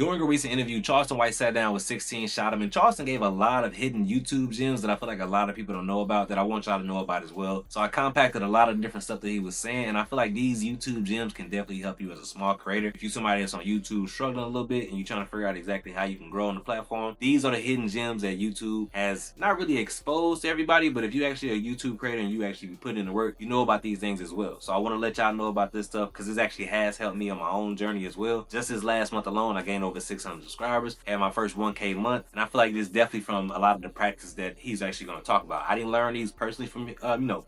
During a recent interview, Charleston White sat down with 16 Shot him, and Charleston gave a lot of hidden YouTube gems that I feel like a lot of people don't know about that I want y'all to know about as well. So I compacted a lot of different stuff that he was saying, and I feel like these YouTube gems can definitely help you as a small creator. If you're somebody that's on YouTube struggling a little bit and you're trying to figure out exactly how you can grow on the platform, these are the hidden gems that YouTube has not really exposed to everybody, but if you actually a YouTube creator and you actually put in the work, you know about these things as well. So I want to let y'all know about this stuff because this actually has helped me on my own journey as well. Just this last month alone, I gained over 600 subscribers, had my first 1K month, and I feel like this is definitely from a lot of the practice that he's actually going to talk about. I didn't learn these personally from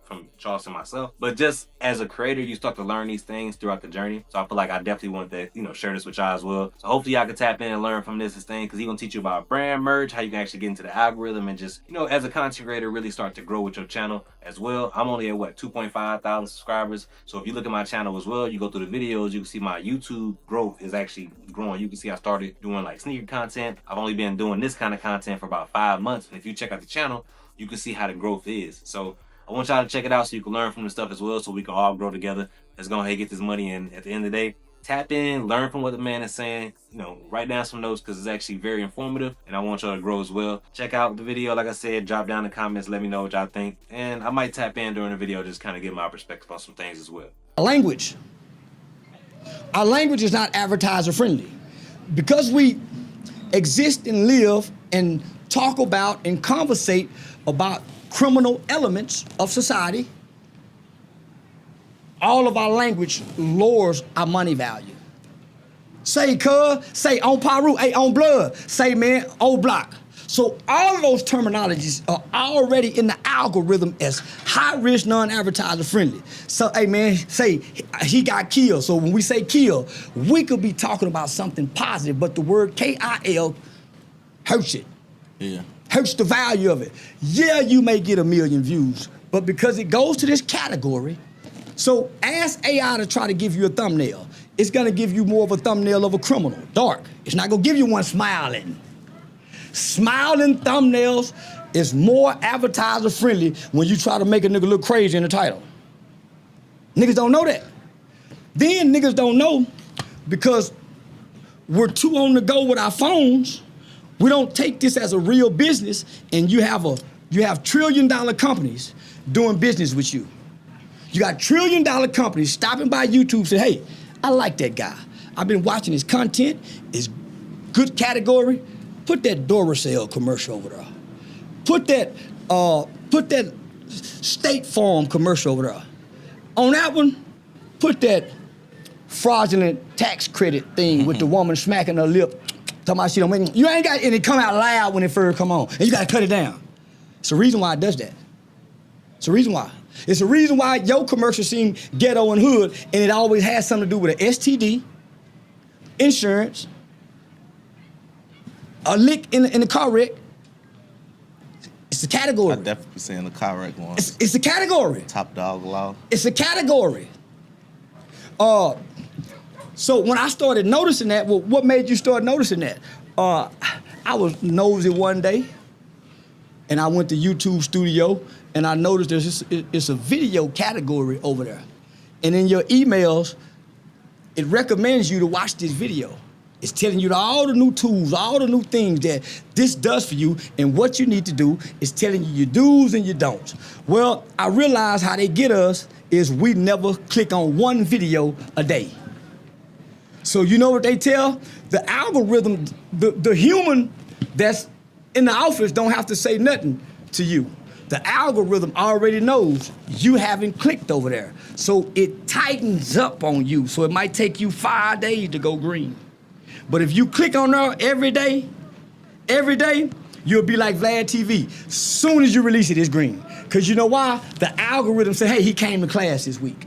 from Charleston myself, but just as a creator, you start to learn these things throughout the journey. So I feel like I definitely want to share this with y'all as well. So hopefully y'all can tap in and learn from this thing, because he's gonna teach you about brand merge, how you can actually get into the algorithm, and just as a content creator really start to grow with your channel as well. I'm only at 2.5 thousand subscribers, so if you look at my channel as well, you go through the videos, you can see my YouTube growth is actually growing. You can see I started doing like sneaker content. I've only been doing this kind of content for about 5 months, and if you check out the channel, you can see how the growth is. So I want y'all to check it out so you can learn from the stuff as well, so we can all grow together. Let's go ahead and get this money, and at the end of the day, tap in, learn from what the man is saying, write down some notes because it's actually very informative, and I want y'all to grow as well. Check out the video, like I said, drop down in the comments, let me know what y'all think, and I might tap in during the video, just kind of get my perspective on some things as well. Language. Our language is not advertiser friendly. Because we exist and live and talk about and conversate about criminal elements of society, all of our language lowers our money value. Say cuz, say on Paru, hey on blood, say man, old block. So all of those terminologies are already in the algorithm as high risk, non-advertiser friendly. So hey man, say he got killed. So when we say kill, we could be talking about something positive, but the word K-I-L hurts it. Yeah. Hurts the value of it. Yeah, you may get 1 million views, but because it goes to this category, so ask AI to try to give you a thumbnail. It's gonna give you more of a thumbnail of a criminal, dark. It's not gonna give you one smiling. Smiling thumbnails is more advertiser friendly when you try to make a nigga look crazy in the title. Niggas don't know that. Then niggas don't know because we're too on the go with our phones. We don't take this as a real business, and you have $1 trillion companies doing business with you. You got $1 trillion companies stopping by YouTube saying, hey, I like that guy. I've been watching his content, it's good category. Put that Duracell commercial over there. Put that State Farm commercial over there. On that one, put that fraudulent tax credit thing with the woman smacking her lip, talking about she don't make, you ain't got, and it come out loud when it first come on, and you gotta cut it down. It's the reason why it does that. It's the reason why. It's the reason why your commercials seem ghetto and hood, and it always has something to do with an STD, insurance, a lick in the car wreck. It's a category. I definitely saying the car wreck one. It's a category. Top dog law. It's a category. So when I started noticing that, well, what made you start noticing that? I was nosy one day, and I went to YouTube Studio, and I noticed it's a video category over there. And in your emails, it recommends you to watch this video. It's telling you all the new tools, all the new things that this does for you, and what you need to do. Is telling you your do's and your don'ts. Well, I realized how they get us is we never click on one video a day. So you know what they tell? The algorithm, the human that's in the office don't have to say nothing to you. The algorithm already knows you haven't clicked over there. So it tightens up on you. So it might take you 5 days to go green. But if you click on there every day, you'll be like Vlad TV. Soon as you release it, it's green. Because you know why? The algorithm said, hey, he came to class this week.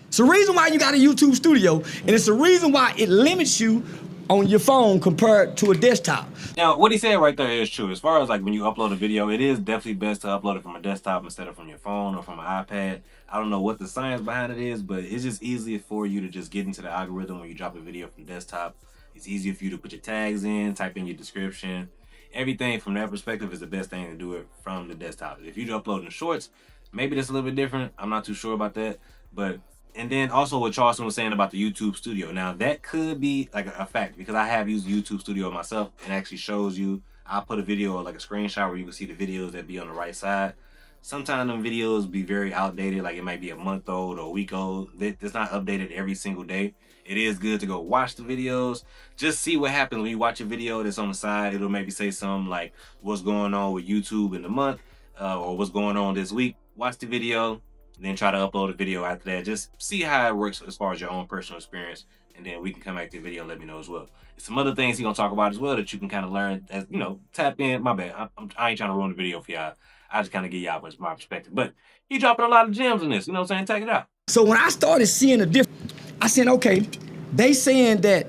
It's the reason why you got a YouTube Studio, and it's the reason why it limits you on your phone compared to a desktop. Now, what he said right there is true. As far as like when you upload a video, it is definitely best to upload it from a desktop instead of from your phone or from an iPad. I don't know what the science behind it is, but it's just easier for you to just get into the algorithm when you drop a video from desktop. It's easier for you to put your tags in, type in your description. Everything from that perspective is the best thing to do it from the desktop. If you're uploading shorts, maybe that's a little bit different. I'm not too sure about that. But And then also what Charleston was saying about the YouTube Studio. Now that could be like a fact because I have used YouTube Studio myself and actually shows you. I'll put a video or like a screenshot where you can see the videos that be on the right side. Sometimes them videos be very outdated, like it might be a month old or a week old. It's not updated every single day. It is good to go watch the videos. Just see what happens when you watch a video that's on the side. It'll maybe say something like what's going on with YouTube in the month or what's going on this week. Watch the video, then try to upload a video after that. Just see how it works as far as your own personal experience, and then we can come back to the video and let me know as well. And some other things he's gonna talk about as well that you can kind of learn as tap in. My bad, I ain't trying to ruin the video for y'all. I just kind of give y'all my perspective, but he dropping a lot of gems in this. You know what I'm saying? Check it out. So when I started seeing a difference, I said, okay, they saying that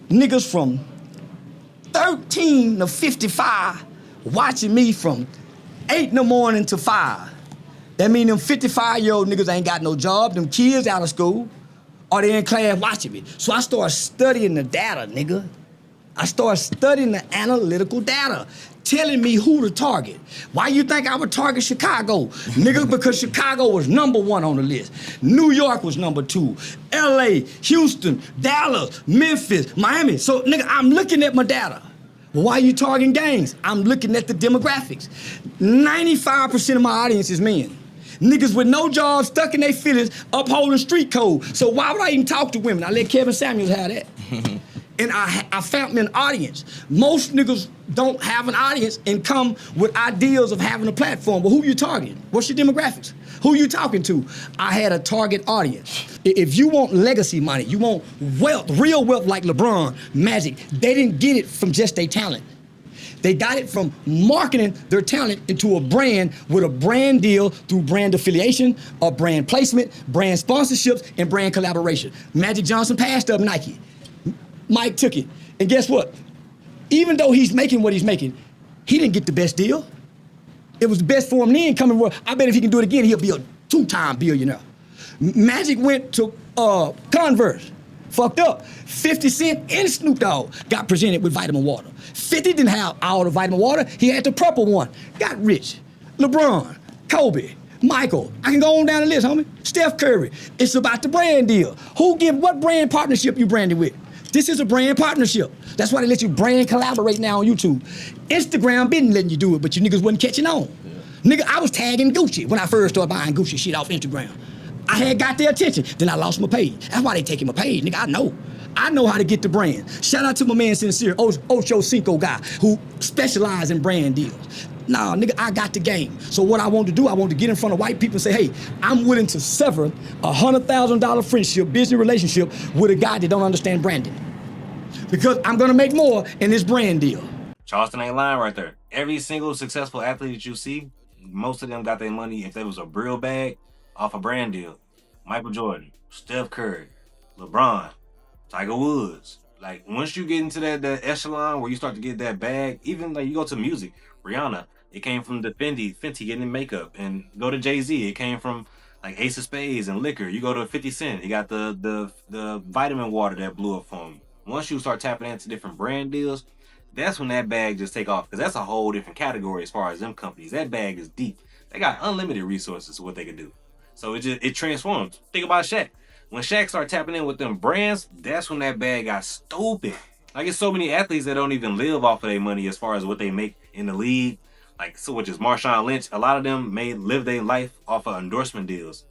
niggas from 13 to 55 watching me from 8 in the morning to 5. That mean them 55-year-old niggas ain't got no job, them kids out of school, or they in class watching me. So I started studying the data, nigga. I started studying the analytical data, telling me who to target. Why you think I would target Chicago? Nigga, because Chicago was #1 on the list. New York was #2. LA, Houston, Dallas, Memphis, Miami. So, nigga, I'm looking at my data. Well, why you targeting gangs? I'm looking at the demographics. 95% of my audience is men. Niggas with no jobs, stuck in their feelings, upholding street code. So why would I even talk to women? I let Kevin Samuels have that. And I found me an audience. Most niggas don't have an audience and come with ideas of having a platform. Well, who you targeting? What's your demographics? Who you talking to? I had a target audience. If you want legacy money, you want wealth, real wealth like LeBron, Magic, they didn't get it from just their talent. They got it from marketing their talent into a brand with a brand deal through brand affiliation, or brand placement, brand sponsorships, and brand collaboration. Magic Johnson passed up Nike. Mike took it. And guess what? Even though he's making what he's making, he didn't get the best deal. It was the best for him then coming. I bet if he can do it again, he'll be a 2-time billionaire. Magic went to Converse. Fucked up. 50 Cent and Snoop Dogg got presented with vitamin water. 50 didn't have all the vitamin water. He had the purple one. Got rich. LeBron, Kobe, Michael. I can go on down the list, homie. Steph Curry. It's about the brand deal. What brand partnership you branded with? This is a brand partnership. That's why they let you brand collaborate now on YouTube. Instagram been letting you do it, but you niggas wasn't catching on. Nigga, I was tagging Gucci when I first started buying Gucci shit off Instagram. I had got their attention, then I lost my page. That's why they taking my page, nigga, I know. I know how to get the brand. Shout out to my man Sincere, Ocho Cinco guy, who specializes in brand deals. Nah, nigga, I got the game. So what I want to do, I want to get in front of white people and say, hey, I'm willing to sever a $100,000 friendship, business relationship with a guy that don't understand branding. Because I'm gonna make more in this brand deal. Charleston ain't lying right there. Every single successful athlete that you see, most of them got their money, if there was a real bag, off a brand deal. Michael Jordan, Steph Curry, LeBron, Tiger Woods. Like, once you get into that echelon where you start to get that bag, even like you go to music, Rihanna, it came from the Fenty getting in makeup. And go to Jay-Z, it came from like Ace of Spades and liquor. You go to 50 Cent, he got the vitamin water that blew up for him. Once you start tapping into different brand deals, that's when that bag just take off. Because that's a whole different category as far as them companies. That bag is deep. They got unlimited resources to what they can do. So it transforms. Think about Shaq. When Shaq started tapping in with them brands, that's when that bag got stupid. Like, it's so many athletes that don't even live off of their money as far as what they make in the league. Like, so which is Marshawn Lynch. A lot of them live their life off of endorsement deals.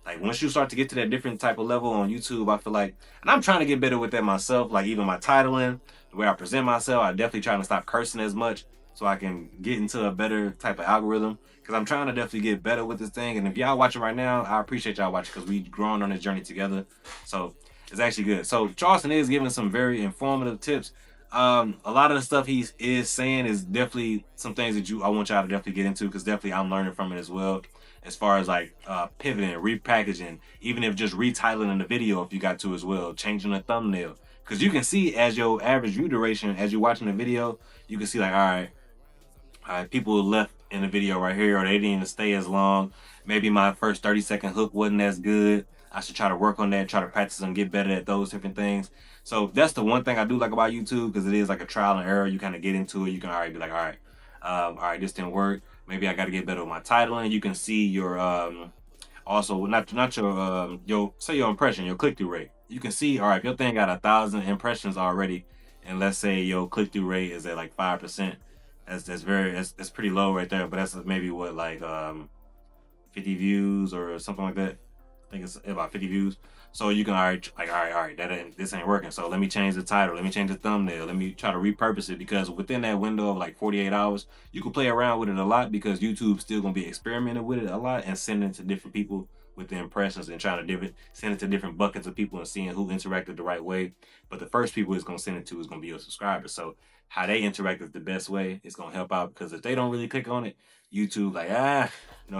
Like, once you start to get to that different type of level on YouTube, I feel like, and I'm trying to get better with that myself, like even my titling, the way I present myself, I definitely trying to stop cursing as much so I can get into a better type of algorithm. Because I'm trying to definitely get better with this thing. And if y'all watching right now, I appreciate y'all watching because we've grown on this journey together. So it's actually good. So Charleston is giving some very informative tips. A lot of the stuff he is saying is definitely some things that I want y'all to definitely get into, because definitely I'm learning from it as well. As far as like pivoting, repackaging, even if just retitling the video if you got to as well, changing the thumbnail. Because you can see as your average view duration, as you're watching the video, you can see like, all right, people left in the video right here, or they didn't even stay as long. Maybe my first 30-second hook wasn't as good. I should try to work on that, try to practice and get better at those different things. So that's the one thing I do like about YouTube, because it is like a trial and error. You kind of get into it. You can already be like, all right, this didn't work. Maybe I got to get better with my titling. You can see your Also, not your say your impression, your click through rate. You can see, all right, if your thing got 1,000 impressions already, and let's say your click through rate is at like 5%, that's pretty low right there. But that's maybe what like 50 views or something like that. I think it's about 50 views. So you can all right, this ain't working. So let me change the title, let me change the thumbnail, let me try to repurpose it, because within that window of like 48 hours, you can play around with it a lot, because YouTube's still gonna be experimenting with it a lot and sending it to different people with the impressions and trying to send it to different buckets of people and seeing who interacted the right way. But the first people it's gonna send it to is gonna be your subscribers. So how they interact is the best way. It's gonna help out, because if they don't really click on it, YouTube like,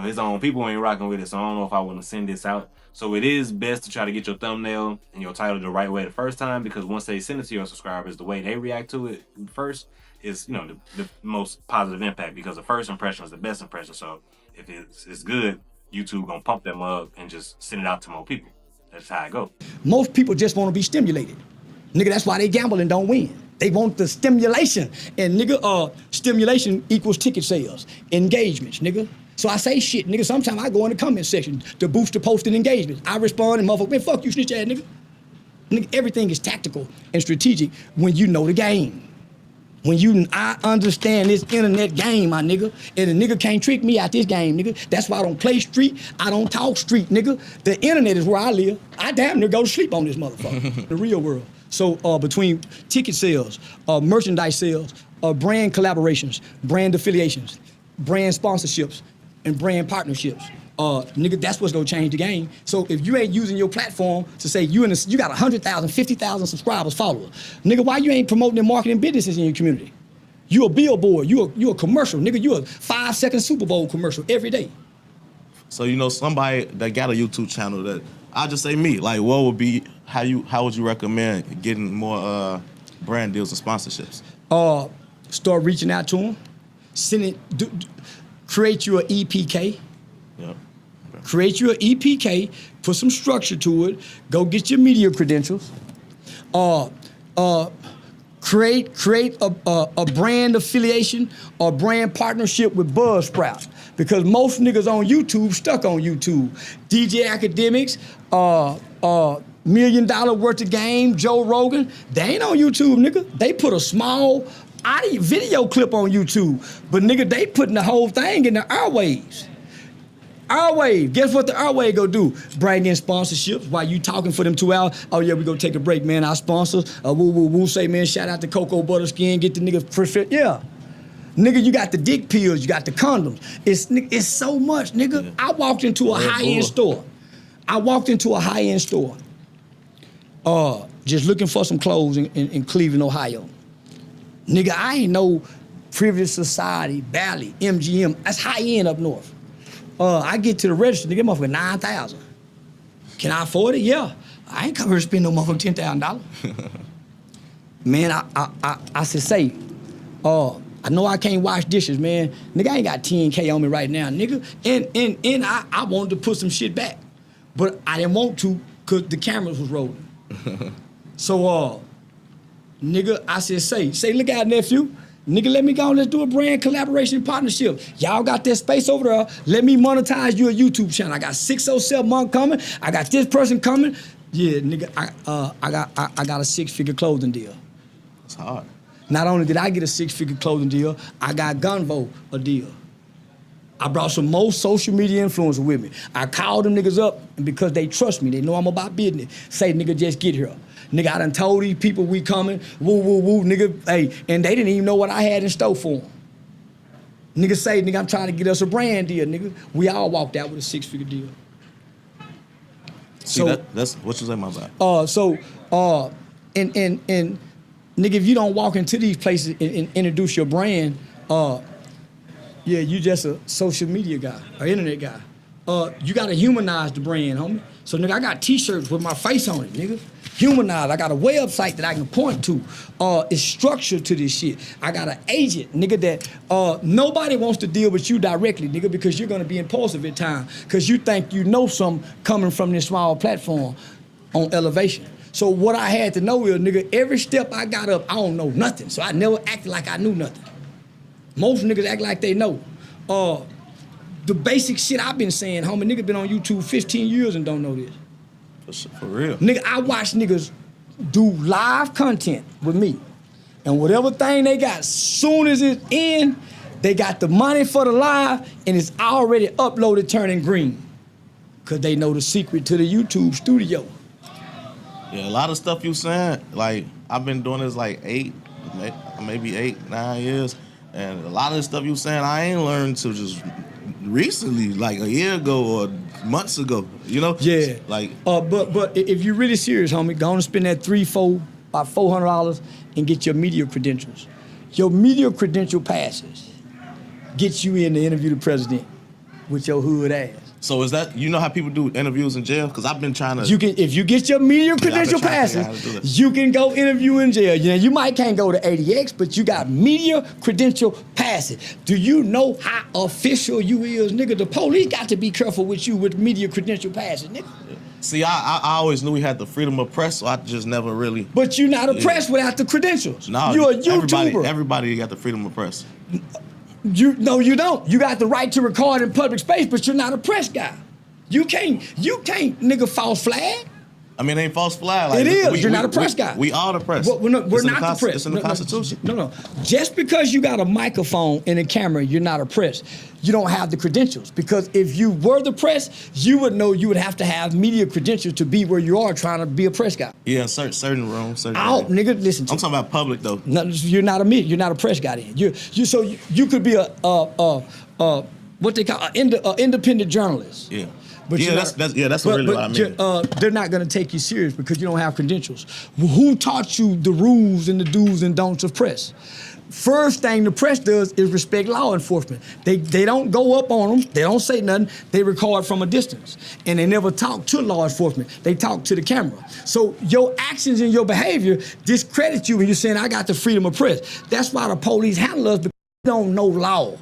his own people ain't rocking with it, so I don't know if I want to send this out. So it is best to try to get your thumbnail and your title the right way the first time, because once they send it to your subscribers, the way they react to it first is, the most positive impact, because the first impression is the best impression. So if it's good, YouTube gonna pump them up and just send it out to more people. That's how it go. Most people just want to be stimulated. Nigga, that's why they gamble and don't win. They want the stimulation. And nigga, stimulation equals ticket sales, engagements, nigga. So I say shit, nigga. Sometimes I go in the comment section to boost the posted engagements. I respond and motherfucker, man, fuck you, snitch ass nigga. Nigga, everything is tactical and strategic when you know the game. I understand this internet game, my nigga, and a nigga can't trick me out this game, nigga. That's why I don't play street, I don't talk street, nigga. The internet is where I live. I damn near go to sleep on this motherfucker, the real world. So between ticket sales, merchandise sales, brand collaborations, brand affiliations, brand sponsorships, and brand partnerships, nigga, that's what's gonna change the game. So if you ain't using your platform to say you got 100,000, 50,000 subscribers, followers, nigga, why you ain't promoting and marketing businesses in your community? You a billboard, you a commercial, nigga, you a 5-second Super Bowl commercial every day. So somebody that got a YouTube channel, that I'll just say me, like what would be how would you recommend getting more brand deals and sponsorships? Start reaching out to them, create you an EPK. Yep. Okay. Create you an EPK, put some structure to it, go get your media credentials, create a brand affiliation or brand partnership with Buzzsprout, because most niggas on YouTube stuck on YouTube. DJ Academics, $1 million worth of game, Joe Rogan, they ain't on YouTube, nigga. They put a small video clip on YouTube, but nigga, they putting the whole thing in the airwaves. Airwave, guess what the airwave go do? Bring in sponsorships while you talking for them 2 hours. Oh yeah, we gonna take a break, man. Our sponsors, woo, say, man, shout out to Cocoa Butter Skin, get the nigga fit. Yeah. Nigga, you got the dick pills, you got the condoms. It's so much, nigga. Yeah. I walked into a high-end store. Just looking for some clothes in Cleveland, Ohio. Nigga, I ain't no Privilege Society, Bally, MGM. That's high-end up north. I get to the register, nigga, motherfucker, 9,000. Can I afford it? Yeah. I ain't come here to spend no motherfucker $10,000. Man, I said, I know I can't wash dishes, man. Nigga, I ain't got 10K on me right now, nigga. And I wanted to put some shit back, but I didn't want to because the cameras was rolling. So, nigga, I said, say, look out, nephew. Nigga, let me go, let's do a brand collaboration partnership. Y'all got that space over there. Let me monetize you a YouTube channel. I got 607 month coming. I got this person coming. Yeah, nigga, I got a 6-figure clothing deal. It's hard. Not only did I get a 6-figure clothing deal, I got Gunvo a deal. I brought some more social media influencers with me. I called them niggas up, and because they trust me, they know I'm about business, say, nigga, just get here. Nigga, I done told these people we coming, woo, nigga, hey, and they didn't even know what I had in store for them. Nigga say, nigga, I'm trying to get us a brand deal, nigga. We all walked out with a 6-figure deal. See, that's what you say, my bad. And nigga, if you don't walk into these places and introduce your brand, yeah, you just a social media guy, or internet guy. You gotta humanize the brand, homie. So nigga, I got t-shirts with my face on it, nigga. Humanized. I got a website that I can point to. It's structured to this shit. I got an agent, nigga, that nobody wants to deal with you directly, nigga, because you're gonna be impulsive at times, because you think you know something coming from this small platform on elevation. So what I had to know is, nigga, every step I got up, I don't know nothing. So I never acted like I knew nothing. Most niggas act like they know. the basic shit I've been saying, homie, nigga been on YouTube 15 years and don't know this. For real. Nigga, I watch niggas do live content with me. And whatever thing they got, soon as it's in, they got the money for the live and it's already uploaded turning green. Cause they know the secret to the YouTube studio. Yeah, a lot of stuff you saying, like, I've been doing this like 8, 9 years. And a lot of the stuff you saying, I ain't learned till just recently, like a year ago or months ago, you know? Yeah. Like, but if you're really serious, homie, go on and spend that about $400 and get your media credentials. Your media credential passes gets you in to interview the president with your hood ass. so is that, you know how people do interviews in jail? Because I've been trying to. If you get your media credential passes, you can go interview in jail. You know, you might can't go to ADX, but you got media credential passes. Do you know how official you is, nigga? The police got to be careful with you with media credential passes, nigga. See, I always knew we had the freedom of press, so I just never really. But you're not a press without the credentials. No, you're a YouTuber. Everybody got the freedom of press. No, you don't. You got the right to record in public space, but you're not a press guy. You can't, nigga, false flag. I mean, it ain't false flag. Like, it is. You're not a press guy. We are the press. We're not the press. It's in the Constitution. No. Just because you got a microphone and a camera, you're not a press. You don't have the credentials. Because if you were the press, you would know you would have to have media credentials to be where you are trying to be a press guy. Yeah, in certain rooms. Nigga, listen to I'm talking about public, though. No, you're not a press guy then. You could be a what they call an independent journalist. Yeah. But that's really what I mean. They're not going to take you serious because you don't have credentials. Who taught you the rules and the do's and don'ts of press? First thing the press does is respect law enforcement. They don't go up on them. They don't say nothing. They record from a distance. And they never talk to law enforcement. They talk to the camera. So your actions and your behavior discredit you when you're saying, I got the freedom of press. That's why the police handle us, because they don't know law.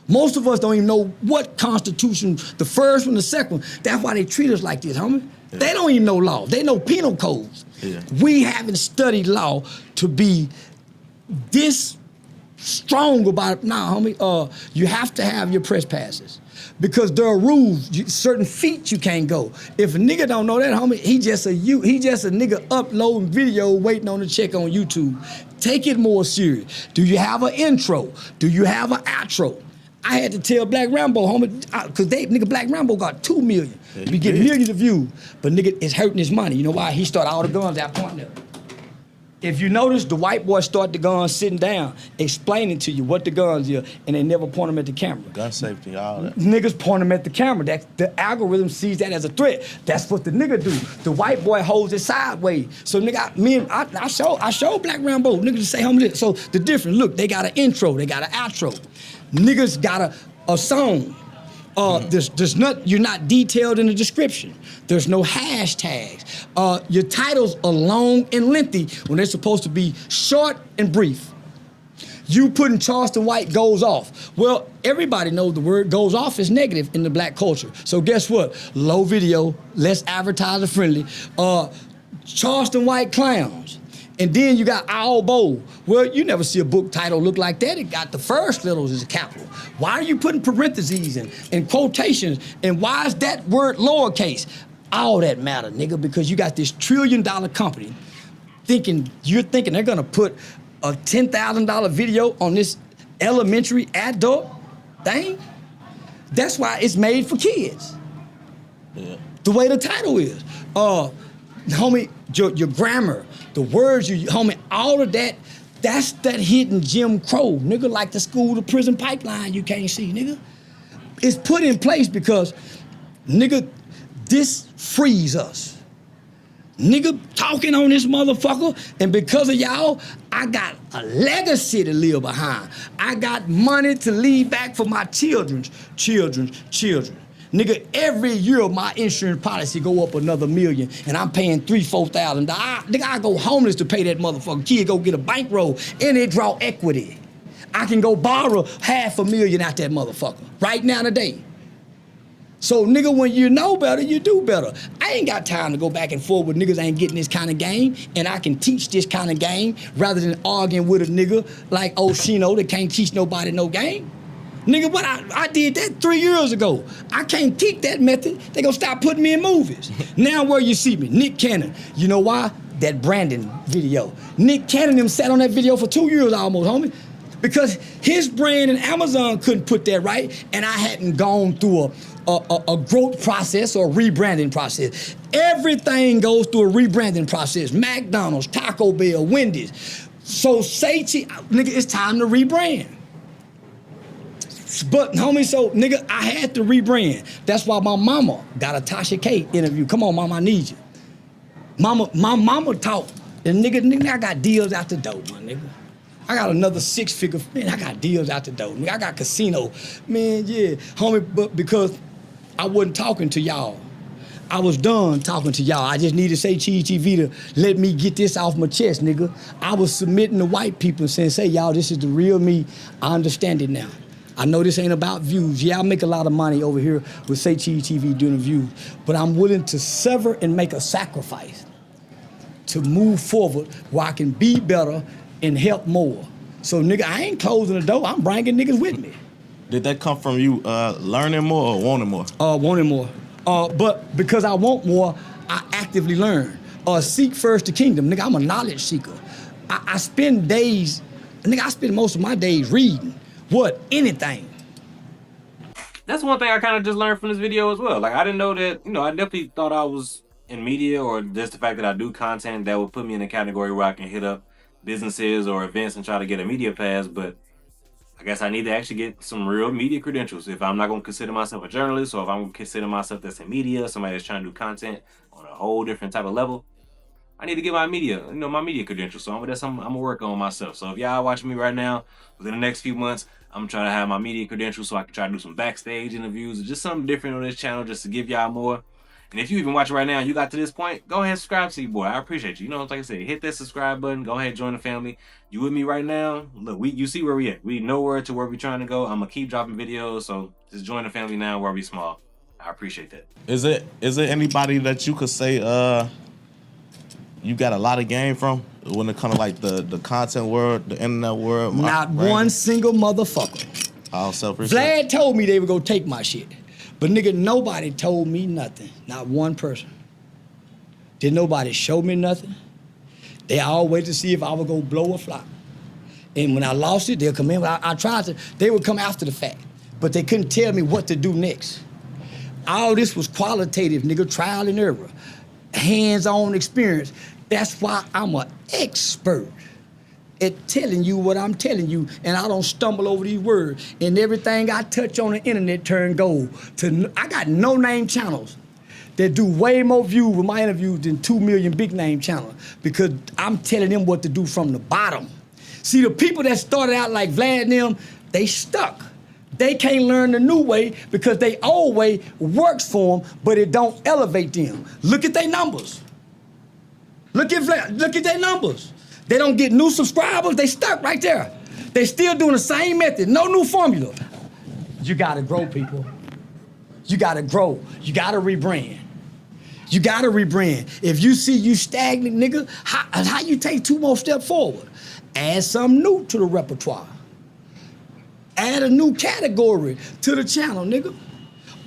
Most of us don't even know what constitution, the first one, the second one. That's why they treat us like this, homie. Yeah. They don't even know law. They know penal codes. Yeah. We haven't studied law to be this strong about it. Nah, homie, you have to have your press passes because there are rules. Certain feet you can't go. If a nigga don't know that, homie, he just a nigga uploading video waiting on the check on YouTube. Take it more serious. Do you have an intro? Do you have an outro? I had to tell Black Rambo, homie, because Black Rambo got 2 million. Yeah, we get millions of views, but nigga, it's hurting his money. You know why? He started all the guns out pointing at him. If you notice, the white boy start the guns sitting down, explaining to you what the guns are, and they never point them at the camera. Gun safety, all that. Niggas point them at the camera. The algorithm sees that as a threat. That's what the nigga do. The white boy holds it sideways. So nigga, I showed Black Rambo, niggas to say, homie, so the difference, look, they got an intro, they got an outro. Niggas got a song. You're not detailed in the description. There's no hashtags. Your titles are long and lengthy when they're supposed to be short and brief. You putting Charleston White goes off. Well, everybody knows the word goes off is negative in the black culture. So guess what? Low video, less advertiser friendly. Charleston White clowns. And then you got Owl Bowl. Well, you never see a book title look like that. It got the first letters as a capital. Why are you putting parentheses and quotations? And why is that word lowercase? All that matter, nigga, because you got this $1 trillion company you're thinking they're gonna put a $10,000 video on this elementary adult thing? That's why it's made for kids. Yeah. The way the title is. Homie, your grammar, the words homie, all of that, that's that hidden Jim Crow, nigga, like the school to prison pipeline you can't see, nigga. It's put in place because, nigga, this frees us. Nigga talking on this motherfucker, and because of y'all, I got a legacy to leave behind. I got money to leave back for my children's children. Nigga, every year my insurance policy go up another $1 million, and I'm paying $3,000-4,000. Nigga, I go homeless to pay that motherfucker. Kid go get a bankroll, and they draw equity. I can go borrow $500,000 out that motherfucker right now today. So nigga, when you know better, you do better. I ain't got time to go back and forth with niggas ain't getting this kind of game, and I can teach this kind of game rather than arguing with a nigga like Oshino that can't teach nobody no game. Nigga, what I did that 3 years ago. I can't teach that method. They gonna stop putting me in movies. Now where you see me, Nick Cannon. You know why? That Brandon video. Nick Cannon them sat on that video for 2 years almost, homie. Because his brand and Amazon couldn't put that right, and I hadn't gone through a growth process or a rebranding process. Everything goes through a rebranding process. McDonald's, Taco Bell, Wendy's. So say, nigga, it's time to rebrand. But homie, so nigga, I had to rebrand. That's why my mama got a Tasha K interview. Come on, mama, I need you. My mama taught. And nigga, I got deals out the door, my nigga. I got another 6-figure, man, I got deals out the door. Nigga, I got casino. Man, yeah, homie, but because I wasn't talking to y'all. I was done talking to y'all. I just needed to say Cheese TV to let me get this off my chest, nigga. I was submitting to white people and saying, say, y'all, this is the real me. I understand it now. I know this ain't about views. Yeah, I make a lot of money over here with Say Cheese TV doing the views, but I'm willing to sever and make a sacrifice to move forward where I can be better and help more. So, nigga, I ain't closing the door. I'm bringing niggas with me. Did that come from you learning more or wanting more? Wanting more. But because I want more, I actively learn. Seek first the kingdom. Nigga, I'm a knowledge seeker. I spend days, nigga, I spend most of my days reading. What? Anything. That's one thing I kind of just learned from this video as well. Like, I didn't know that, I definitely thought I was in media, or just the fact that I do content that would put me in a category where I can hit up businesses or events and try to get a media pass, but I guess I need to actually get some real media credentials if I'm not going to consider myself a journalist, or if I'm going to consider myself that's in media, somebody that's trying to do content on a whole different type of level. I need to get my media, my media credentials. So that's I'm gonna work on myself. So if y'all watching me right now, within the next few months, I'm trying to have my media credentials so I can try to do some backstage interviews or just something different on this channel just to give y'all more. And if you even watch right now and you got to this point, go ahead and subscribe to your boy. I appreciate you. Like I said, hit that subscribe button. Go ahead and join the family. You with me right now? Look, you see where we at. We nowhere to where we trying to go. I'm gonna keep dropping videos, so just join the family now where we small. I appreciate that. Is it anybody that you could say you got a lot of game from when it comes to like the content world, the internet world? Not one single motherfucker. All self-research. Vlad told me they would go take my shit. But nigga, nobody told me nothing. Not one person. Did nobody show me nothing? They all wait to see if I would go blow or flop. And when I lost it, they'll come in. I tried to, they would come after the fact. But they couldn't tell me what to do next. All this was qualitative, nigga, trial and error. Hands-on experience. That's why I'm an expert at telling you what I'm telling you, and I don't stumble over these words. And everything I touch on the internet turn gold. I got no-name channels that do way more views with my interviews than 2 million big-name channels, because I'm telling them what to do from the bottom. See, the people that started out like Vlad and them, they stuck. They can't learn the new way because they old way works for them, but it don't elevate them. Look at their numbers. Look at their numbers. They don't get new subscribers, they stuck right there. They still doing the same method, no new formula. You gotta grow, people. You gotta grow. You gotta rebrand. You gotta rebrand. If you see you stagnant, nigga, how you take 2 more steps forward? Add something new to the repertoire. Add a new category to the channel, nigga.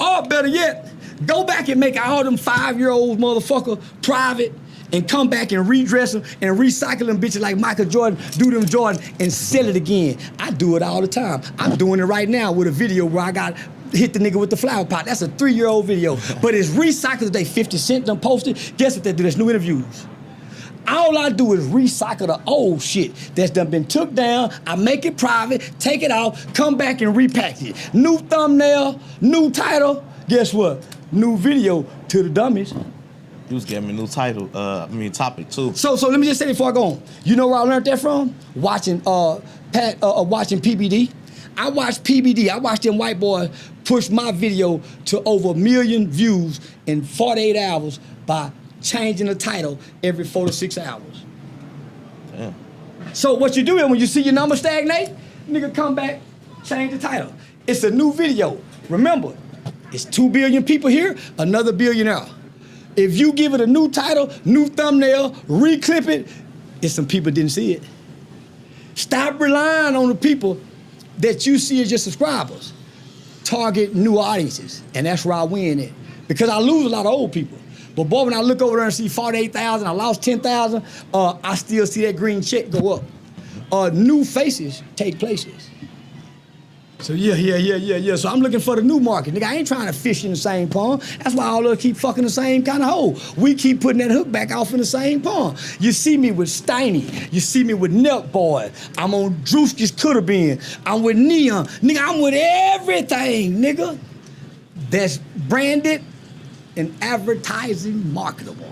Or better yet, go back and make all them 5-year-old motherfucker private and come back and redress them and recycle them bitches like Michael Jordan, do them Jordan, and sell it again. I do it all the time. I'm doing it right now with a video where I got hit the nigga with the flower pot. That's a 3-year-old video, but it's recycled today. 50 Cent done posted. Guess what they do? That's new interviews. All I do is recycle the old shit that's done been took down. I make it private, take it out, come back and repackage it. New thumbnail, new title. Guess what? New video to the dummies. You was giving me a new title, topic too. So let me just say before I go on. You know where I learned that from? Watching watching PBD. I watched PBD. I watched them white boys push my video to over 1 million views in 48 hours by changing the title every 4 to 6 hours. Damn. So what you do is when you see your number stagnate, nigga come back, change the title. It's a new video. Remember, it's 2 billion people here, another billionaire. If you give it a new title, new thumbnail, reclip it, it's some people didn't see it. Stop relying on the people that you see as your subscribers. Target new audiences, and that's where I win at. Because I lose a lot of old people. But boy, when I look over there and see 48,000, I lost 10,000, I still see that green check go up. New faces take places. So yeah. So I'm looking for the new market. Nigga, I ain't trying to fish in the same pond. That's why all of us keep fucking the same kind of hole. We keep putting that hook back off in the same pond. You see me with Steiny. You see me with Nelk Boy. I'm on Drewski's Coulda Been. I'm with Neon. Nigga, I'm with everything, nigga. That's branded and advertising marketable.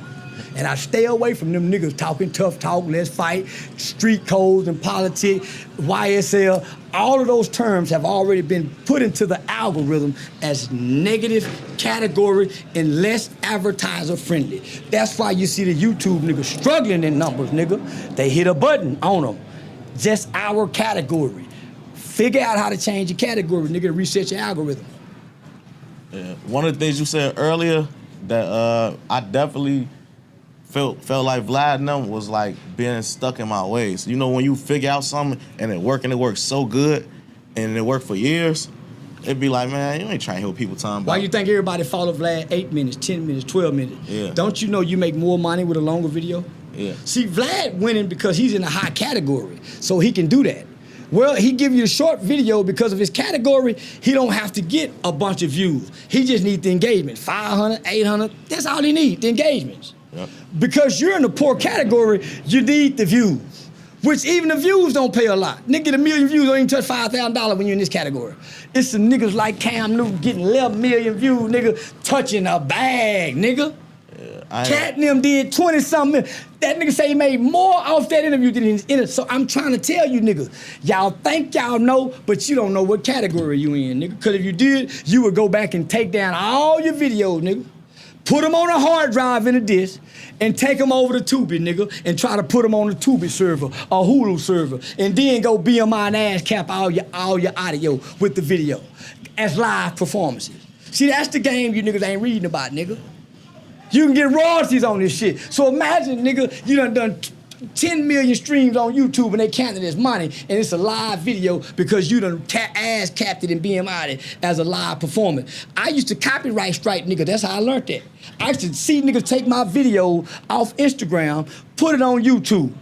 And I stay away from them niggas talking tough talk, let's fight, street codes and politics, YSL. All of those terms have already been put into the algorithm as negative category and less advertiser friendly. That's why you see the YouTube niggas struggling in numbers, nigga. They hit a button on them. Just our category. Figure out how to change your category, nigga, to reset your algorithm. Yeah. One of the things you said earlier that I definitely felt like Vlad and them was like being stuck in my ways. You know, when you figure out something and it works so good and it worked for years, it'd be like, man, you ain't trying to hear what people talking about. Why you think everybody follow Vlad 8 minutes, 10 minutes, 12 minutes? Yeah. Don't you know you make more money with a longer video? Yeah. See, Vlad winning because he's in a high category, so he can do that. Well, he give you a short video because of his category. He don't have to get a bunch of views. He just needs the engagement, 500, 800. That's all he needs, the engagements. Yep. Because you're in the poor category, you need the views, which even the views don't pay a lot. Nigga, get 1 million views, don't even touch $5,000 when you're in this category. It's some niggas like Cam Newton getting 11 million views, nigga, touching a bag, nigga. Cat and them did 20-something. That nigga say he made more off that interview than his interview. So I'm trying to tell you niggas, y'all think y'all know, but you don't know what category you in, nigga. Because if you did, you would go back and take down all your videos, nigga. Put them on a hard drive in a disk and take them over to Tubi, nigga, and try to put them on the Tubi server or Hulu server, and then go BMI and ass cap all your audio with the video as live performances. See, that's the game you niggas ain't reading about, nigga. You can get royalties on this shit. So imagine, nigga, you done 10 million streams on YouTube and they counting it as money, and it's a live video because you done ass capped it and BMI'd it as a live performance. I used to copyright strike, nigga. That's how I learned that. I used to see niggas take my video off Instagram, put it on YouTube.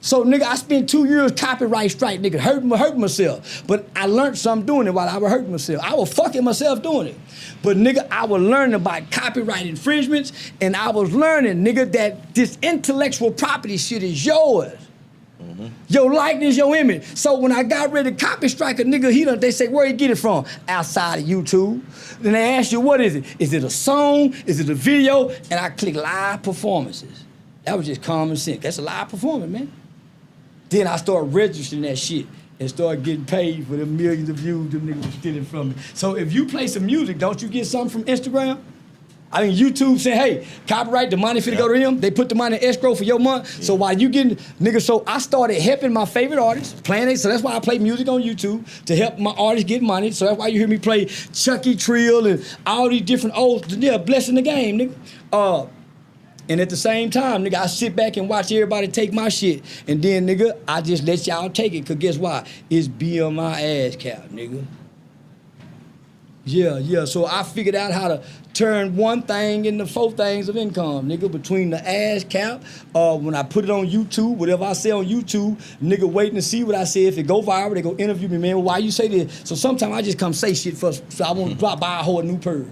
So, nigga, I spent 2 years copyright strike, nigga, hurting myself. But I learned something doing it while I was hurting myself. I was fucking myself doing it. But, nigga, I was learning about copyright infringements, and I was learning, nigga, that this intellectual property shit is yours. Mm-hmm. Your likeness, your image. So when I got ready to copy strike a nigga, they say, where you get it from? Outside of YouTube. Then they ask you, what is it? Is it a song? Is it a video? And I click live performances. That was just common sense. That's a live performance, man. Then I started registering that shit and started getting paid for the millions of views them niggas were stealing from me. So if you play some music, don't you get something from Instagram? I mean, YouTube say, hey, copyright, the money finna go to him. They put the money in escrow for your month. Yeah. So while you getting, nigga, so I started helping my favorite artists, playing it. So that's why I play music on YouTube, to help my artists get money. So that's why you hear me play Chucky Trill and all these different old, yeah, blessing the game, nigga. And at the same time, nigga, I sit back and watch everybody take my shit. And then, nigga, I just let y'all take it, because guess why? It's BMI ass cap, nigga. Yeah. So I figured out how to turn one thing into 4 things of income, nigga, between the ass cap, when I put it on YouTube, whatever I say on YouTube, nigga waiting to see what I say. If it go viral, they go interview me, man, why you say this? So sometimes I just come say shit first, so I want to drop by a whole new purge.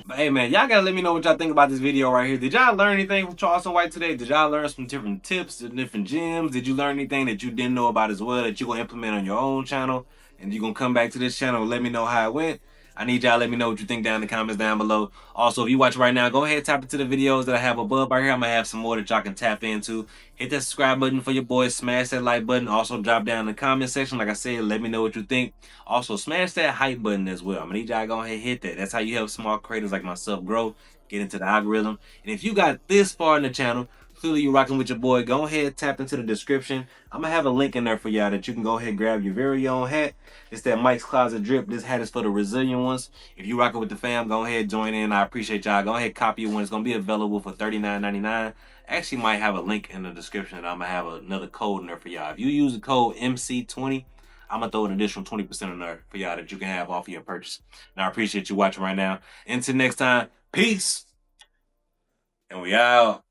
But hey, man, y'all gotta let me know what y'all think about this video right here. Did y'all learn anything from Charleston White today? Did y'all learn some different tips, different gems? Did you learn anything that you didn't know about as well that you're gonna implement on your own channel? And you're gonna come back to this channel and let me know how it went? I need y'all to let me know what you think down in the comments down below. Also, if you watch right now, go ahead and tap into the videos that I have above right here. I'm gonna have some more that y'all can tap into. Hit that subscribe button for your boys. Smash that like button. Also, drop down in the comment section. Like I said, let me know what you think. Also, smash that hype button as well. I'm gonna need y'all to go ahead and hit that. That's how you help small creators like myself grow, get into the algorithm. And if you got this far in the channel, clearly you're rocking with your boy, go ahead, tap into the description. I'm gonna have a link in there for y'all that you can go ahead and grab your very own hat. It's that Mike's Closet drip. This hat is for the resilient ones. If you rocking with the fam, go ahead, join in. I appreciate y'all. Go ahead, copy one. It's gonna be available for $39.99. Actually might have a link in the description, and I'm gonna have another code in there for y'all. If you use the code MC20, I'm gonna throw an additional 20% on there for y'all that you can have off of your purchase. And I appreciate you watching right now. Until next time, peace. And we out.